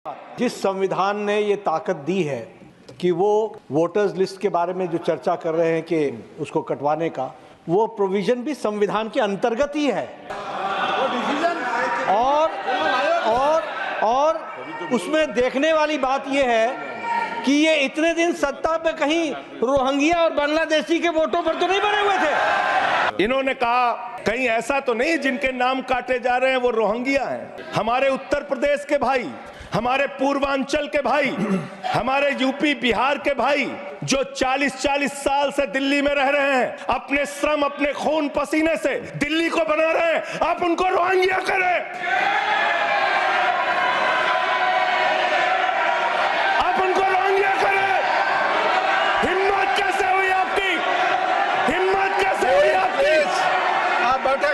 जिस संविधान ने ये ताकत दी है कि वो वोटर्स लिस्ट के बारे में जो चर्चा कर रहे हैं कि उसको कटवाने का, वो प्रोविजन भी संविधान के अंतर्गत ही है। और उसमें देखने वाली बात ये है कि ये इतने दिन सत्ता पे कहीं रोहिंग्या और बांग्लादेशी के वोटों पर तो नहीं बने हुए थे। इन्होंने कहा कहीं ऐसा तो नहीं जिनके नाम काटे जा रहे हैं वो रोहिंग्या हैं। हमारे उत्तर प्रदेश के भाई, हमारे पूर्वांचल के भाई, हमारे यूपी बिहार के भाई जो 40-40 साल से दिल्ली में रह रहे हैं, अपने श्रम अपने खून पसीने से दिल्ली को बना रहे हैं, आप उनको रोहिंग्या करें, आप उनको रोहिंग्या करें। हिम्मत कैसे हुई आपकी? हिम्मत कैसे हुई आपकी? आप बैठे,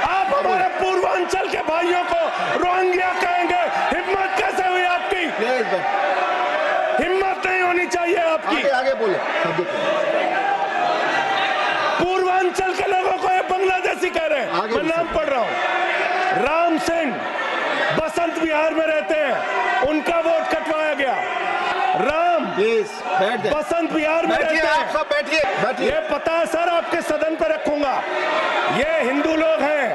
आप हमारे पूर्वांचल के भाइयों को रोहिंग्या कहेंगे? हिम्मत कैसे हुई आपकी? हिम्मत नहीं होनी चाहिए आपकी। आगे बोले। पूर्वांचल के लोगों को ये बांग्लादेशी कह रहे हैं। मैं नाम पढ़ रहा हूं, राम सिंह बसंत विहार में रहते हैं, उनका वोट कटवाया गया। राम बसंत विहार में रहते हैं। आप सब बैठिए, बैठिए। ये पता है सर, आपके सदन पे रखूंगा। ये हिंदू लोग हैं,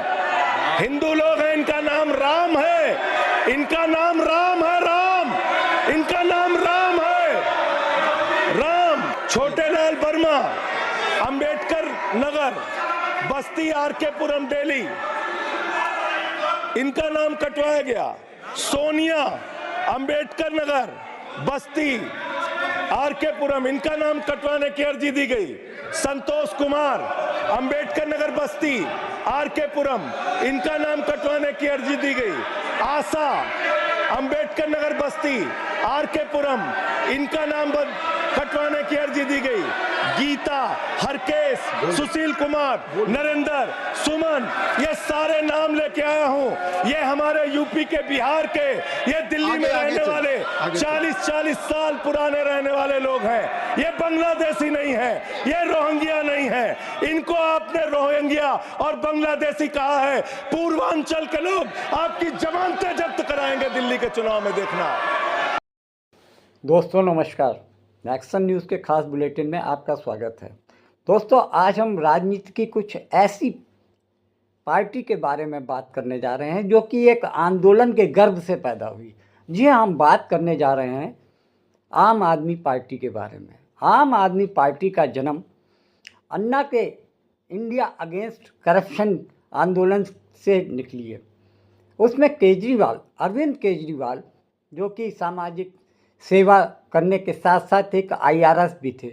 हिंदू लोग हैं, इनका नाम राम है, इनका नाम राम है, राम, इनका नाम राम है, राम। छोटे लाल वर्मा, अंबेडकर नगर, बस्ती, आरकेपुरम, दिल्ली, इनका नाम कटवाया गया। सोनिया, अंबेडकर नगर, बस्ती, आरकेपुरम, इनका नाम कटवाने की अर्जी दी गई। संतोष कुमार, अंबेडकर नगर, बस्ती, आरकेपुरम, इनका नाम कटवाने की अर्जी दी गई। आशा, अंबेडकर नगर, बस्ती, आरकेपुरम, इनका नाम कटवाने की अर्जी दी गई। गीता, हरकेश, सुशील कुमार, नरेंद्र, सुमन, ये सारे नाम लेके आया हूं। ये हमारे यूपी के, बिहार के, ये दिल्ली में रहने वाले 40-40 साल पुराने रहने वाले लोग हैं। ये बांग्लादेशी नहीं है, ये रोहिंग्या नहीं है। इनको आपने रोहिंग्या और बांग्लादेशी कहा है। पूर्वांचल के लोग आपकी जमानतें जब्त कराएंगे दिल्ली के चुनाव में, देखना। दोस्तों नमस्कार, एक्शन न्यूज़ के खास बुलेटिन में आपका स्वागत है। दोस्तों, आज हम राजनीति की कुछ ऐसी पार्टी के बारे में बात करने जा रहे हैं जो कि एक आंदोलन के गर्भ से पैदा हुई। जी हाँ, हम बात करने जा रहे हैं आम आदमी पार्टी के बारे में। आम आदमी पार्टी का जन्म अन्ना के इंडिया अगेंस्ट करप्शन आंदोलन से निकली है। उसमें केजरीवाल, अरविंद केजरीवाल, जो कि सामाजिक सेवा करने के साथ साथ एक IRS भी थे,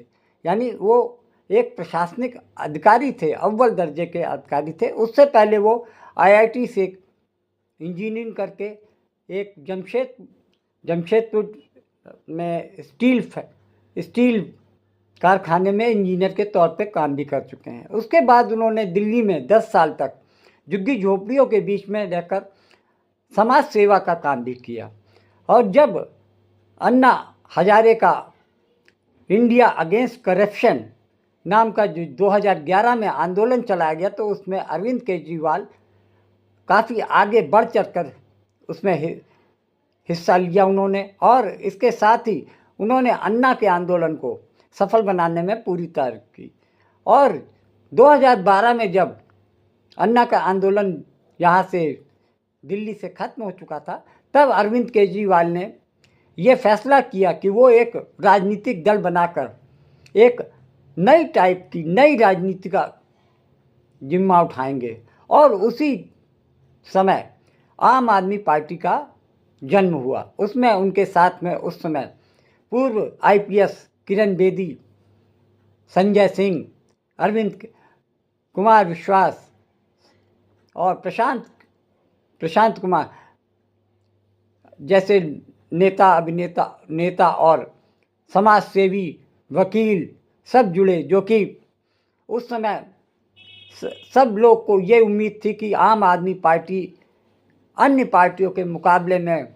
यानी वो एक प्रशासनिक अधिकारी थे, अव्वल दर्जे के अधिकारी थे। उससे पहले वो IIT से इंजीनियरिंग करके एक जमशेदपुर में स्टील कारखाने में इंजीनियर के तौर पे काम भी कर चुके हैं। उसके बाद उन्होंने दिल्ली में 10 साल तक झुग्गी झोपड़ियों के बीच में रहकर समाज सेवा का काम भी किया। और जब अन्ना हजारे का इंडिया अगेंस्ट करप्शन नाम का जो 2011 में आंदोलन चलाया गया, तो उसमें अरविंद केजरीवाल काफ़ी आगे बढ़ चढ़कर उसमें हिस्सा लिया उन्होंने। और इसके साथ ही उन्होंने अन्ना के आंदोलन को सफल बनाने में पूरी तारीफ की। और 2012 में जब अन्ना का आंदोलन यहाँ से दिल्ली से ख़त्म हो चुका था, तब अरविंद केजरीवाल ने ये फैसला किया कि वो एक राजनीतिक दल बनाकर एक नई टाइप की नई राजनीति का जिम्मा उठाएंगे। और उसी समय आम आदमी पार्टी का जन्म हुआ। उसमें उनके साथ में उस समय पूर्व IPS किरण बेदी, संजय सिंह, अरविंद कुमार विश्वास और प्रशांत कुमार जैसे नेता और समाज सेवी, वकील सब जुड़े, जो कि उस समय सब लोग को ये उम्मीद थी कि आम आदमी पार्टी अन्य पार्टियों के मुकाबले में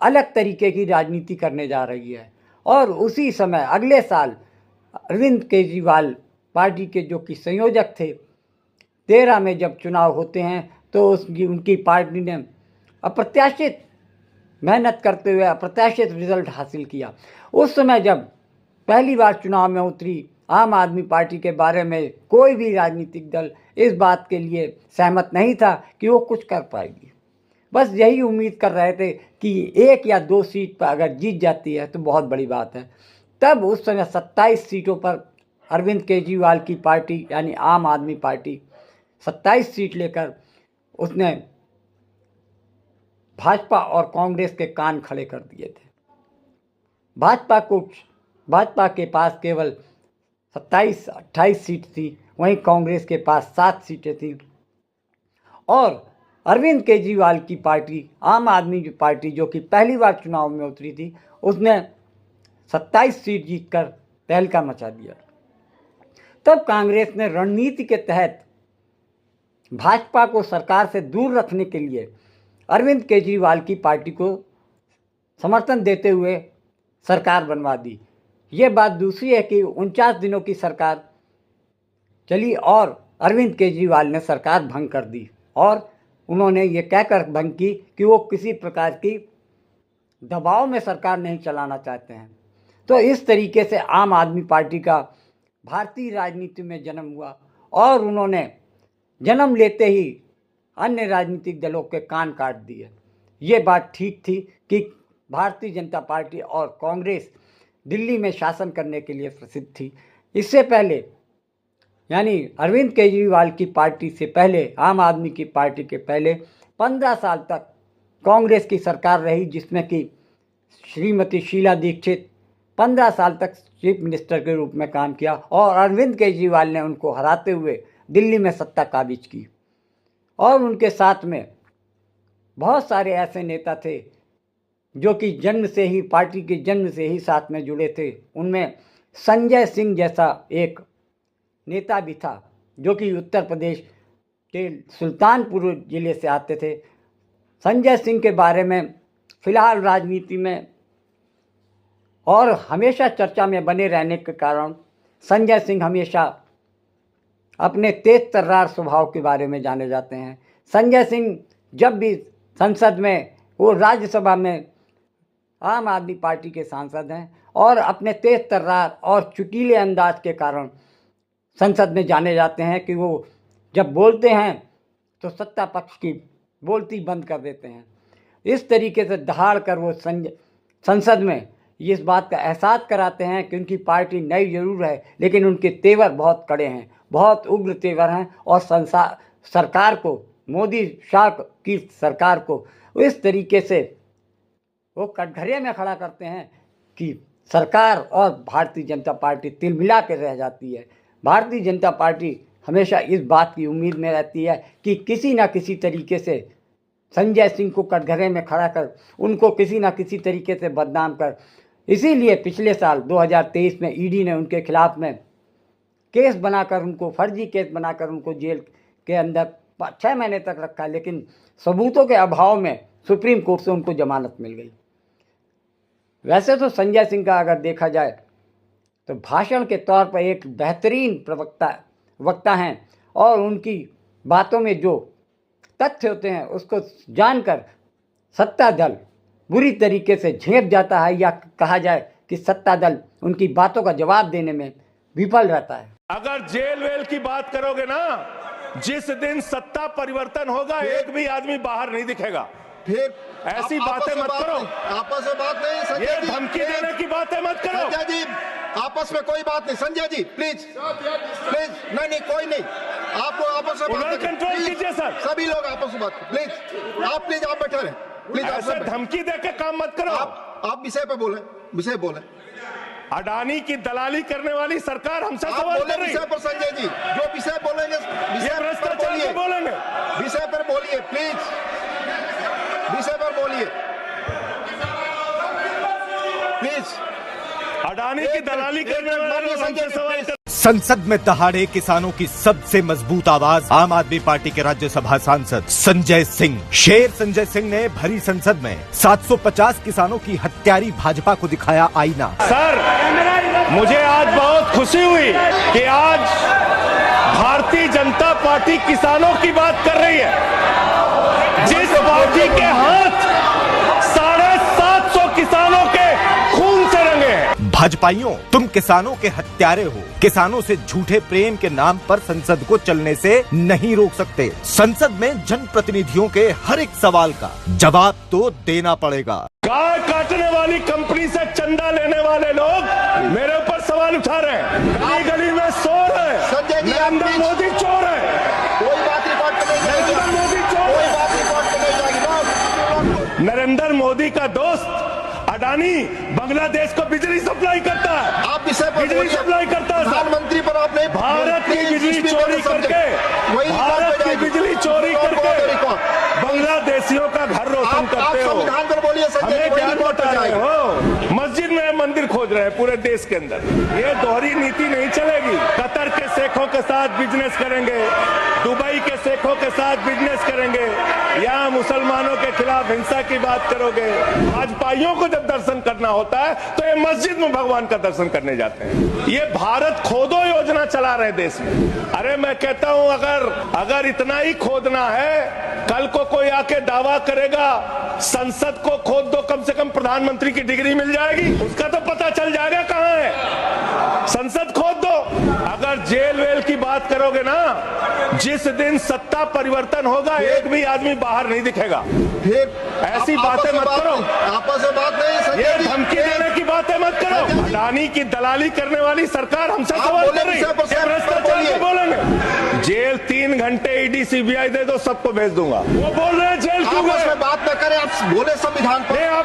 अलग तरीके की राजनीति करने जा रही है। और उसी समय अगले साल अरविंद केजरीवाल पार्टी के जो कि संयोजक थे, 13 में जब चुनाव होते हैं तो उनकी पार्टी ने अप्रत्याशित मेहनत करते हुए अप्रत्याशित रिजल्ट हासिल किया। उस समय जब पहली बार चुनाव में उतरी आम आदमी पार्टी के बारे में कोई भी राजनीतिक दल इस बात के लिए सहमत नहीं था कि वो कुछ कर पाएगी। बस यही उम्मीद कर रहे थे कि 1 या 2 सीट पर अगर जीत जाती है तो बहुत बड़ी बात है। तब उस समय 27 सीटों पर अरविंद केजरीवाल की पार्टी यानी आम आदमी पार्टी 27 सीट लेकर उसने भाजपा और कांग्रेस के कान खड़े कर दिए थे। भाजपा के पास केवल 27-28 सीट थी, वहीं कांग्रेस के पास 7 सीटें थी और अरविंद केजरीवाल की पार्टी आम आदमी पार्टी जो कि पहली बार चुनाव में उतरी थी, उसने 27 सीट जीतकर तहलका मचा दिया। तब कांग्रेस ने रणनीति के तहत भाजपा को सरकार से दूर रखने के लिए अरविंद केजरीवाल की पार्टी को समर्थन देते हुए सरकार बनवा दी। ये बात दूसरी है कि 49 दिनों की सरकार चली और अरविंद केजरीवाल ने सरकार भंग कर दी और उन्होंने ये कहकर भंग की कि वो किसी प्रकार की दबाव में सरकार नहीं चलाना चाहते हैं। तो इस तरीके से आम आदमी पार्टी का भारतीय राजनीति में जन्म हुआ और उन्होंने जन्म लेते ही अन्य राजनीतिक दलों के कान काट दिए। ये बात ठीक थी कि भारतीय जनता पार्टी और कांग्रेस दिल्ली में शासन करने के लिए प्रसिद्ध थी। इससे पहले यानी अरविंद केजरीवाल की पार्टी से पहले आम आदमी की पार्टी के पहले 15 साल तक कांग्रेस की सरकार रही, जिसमें कि श्रीमती शीला दीक्षित 15 साल तक चीफ मिनिस्टर के रूप में काम किया और अरविंद केजरीवाल ने उनको हराते हुए दिल्ली में सत्ता काबिज की। और उनके साथ में बहुत सारे ऐसे नेता थे जो कि जन्म से ही पार्टी के जन्म से ही साथ में जुड़े थे। उनमें संजय सिंह जैसा एक नेता भी था जो कि उत्तर प्रदेश के सुल्तानपुर जिले से आते थे। संजय सिंह के बारे में फिलहाल राजनीति में और हमेशा चर्चा में बने रहने के कारण संजय सिंह हमेशा अपने तेज तर्रार स्वभाव के बारे में जाने जाते हैं। संजय सिंह जब भी संसद में, वो राज्यसभा में आम आदमी पार्टी के सांसद हैं और अपने तेज तर्रार और चुटीले अंदाज के कारण संसद में जाने जाते हैं कि वो जब बोलते हैं तो सत्ता पक्ष की बोलती बंद कर देते हैं। इस तरीके से दहाड़ कर वो संसद में इस बात का एहसास कराते हैं कि उनकी पार्टी नई जरूर है लेकिन उनके तेवर बहुत कड़े हैं, बहुत उग्र तेवर हैं और सरकार को, मोदी शाह की सरकार को इस तरीके से वो कटघरे में खड़ा करते हैं कि सरकार और भारतीय जनता पार्टी तिलमिला कर रह जाती है। भारतीय जनता पार्टी हमेशा इस बात की उम्मीद में रहती है कि किसी न किसी तरीके से संजय सिंह को कटघरे में खड़ा कर उनको किसी न किसी तरीके से बदनाम कर, इसीलिए पिछले साल 2023 में ईडी ने उनके खिलाफ में केस बनाकर, उनको फर्जी केस बनाकर उनको जेल के अंदर 6 महीने तक रखा, लेकिन सबूतों के अभाव में सुप्रीम कोर्ट से उनको जमानत मिल गई। वैसे तो संजय सिंह का अगर देखा जाए तो भाषण के तौर पर एक बेहतरीन वक्ता हैं और उनकी बातों में जो तथ्य होते हैं उसको जानकर सत्ता दल बुरी तरीके से झेप जाता है, या कहा जाए कि सत्ता दल उनकी बातों का जवाब देने में विफल रहता है। अगर जेल वेल की बात करोगे ना, जिस दिन सत्ता परिवर्तन होगा एक भी आदमी बाहर नहीं दिखेगा। फिर ऐसी बातें मत करो, आपस में बात नहीं संजय ये जी, धमकी देने की बातें मत करो। संजय जी आपस में कोई बात नहीं, संजय जी प्लीज प्लीज, नहीं कोई नहीं, आप लोग आपस में बात कंट्रोल प्लीज, कीजिए सर। सभी लोग आपस में बात, प्लीज आप बैठे रहे, प्लीज ऐसे धमकी देकर काम मत करो। आप विषय पे बोले, विषय बोले। अडानी की दलाली करने वाली सरकार हमसे आप सवाल बोले कर रही विषय पर संजय जी, जो विषय बोलेंगे ये भ्रष्टाचार पे बोलेंगे, विषय पर बोलिए प्लीज, विषय पर बोलिए प्लीज। अडानी की दलाली करने वाले हमसे सवाल कर। संसद में दहाड़े किसानों की सबसे मजबूत आवाज आम आदमी पार्टी के राज्यसभा सांसद संजय सिंह। शेर संजय सिंह ने भरी संसद में 750 किसानों की हत्यारी भाजपा को दिखाया आईना। सर, मुझे आज बहुत खुशी हुई कि आज भारतीय जनता पार्टी किसानों की बात कर रही है। जिस पार्टी के हाथ भाजपाइयों, तुम किसानों के हत्यारे हो। किसानों से झूठे प्रेम के नाम पर संसद को चलने से नहीं रोक सकते। संसद में जनप्रतिनिधियों के हर एक सवाल का जवाब तो देना पड़ेगा। गाय काटने वाली कंपनी से चंदा लेने वाले लोग मेरे ऊपर सवाल उठा रहे हैं। गली गली में सो रहे हैं। संजय जी, आप नरेंद्र please- मोदी चोर है। कोई बात रिकॉर्ड पे नहीं जाएगी। नरेंद्र मोदी चोर कोई है। बात रिकॉर्ड पे नहीं जाएगी। नरेंद्र मोदी का दोस्त अडानी बांग्लादेश को बिजली सप्लाई करता है। आप विषय पर बिजली बोलिए। सप्लाई करता है। प्रधानमंत्री पर आपने भारत की प्लीज बिजली स्पीकर चोरी को समझे। करके, वही रिकॉर्ड भारत पे की जाएगी। बिजली चोरी रिकॉर्ड करके पे रिकॉर्ड। बांग्लादेशियों का घर रोशन आप करते हो। संविधान पर बोलिए संजय जी, हमें वही ज्ञान रिकॉर्ड पे बता रहे जाएगी। हो। मस्जिद में मंदिर खोज रहे हैं पूरे देश के अंदर। ये दोहरी नीति नहीं चलेगी। कतर के शेखों के साथ बिजनेस करेंगे, दुबई के शेखों के साथ बिजनेस करेंगे, यहाँ मुसलमानों के खिलाफ हिंसा की बात करोगे। भाजपाइयों को जब दर्शन करना होता है तो ये मस्जिद में भगवान का दर्शन करने जाते हैं। ये भारत खोदो योजना चला रहे देश में। अरे मैं कहता हूं अगर इतना ही खोदना है, कल को कोई आके दावा करेगा संसद को खोद दो, कम से कम प्रधानमंत्री की डिग्री मिल जाएगी। उसका तो पता चल जाएगा कहां है। संसद खोद दो। अगर जेल वेल की बात करोगे ना, जिस दिन सत्ता परिवर्तन होगा एक भी आदमी बाहर नहीं दिखेगा। फिर ऐसी आप बातें मत करो। आपस में बात नहीं संजय ये जी। धमकी देने की बातें मत करो। अडानी की दलाली करने वाली सरकार हमसे आप सवाल बोले कर रही है। विषय पर ये भ्रष्टाचार बोलिए। पे बोलेंगे। जेल 3 घंटे ईडी सीबीआई दे दो, सबको भेज दूंगा। वो बोल रहे हैं जेल क्यों आपस गए? में बात न करें, आप बोले संविधान पर। नहीं, आप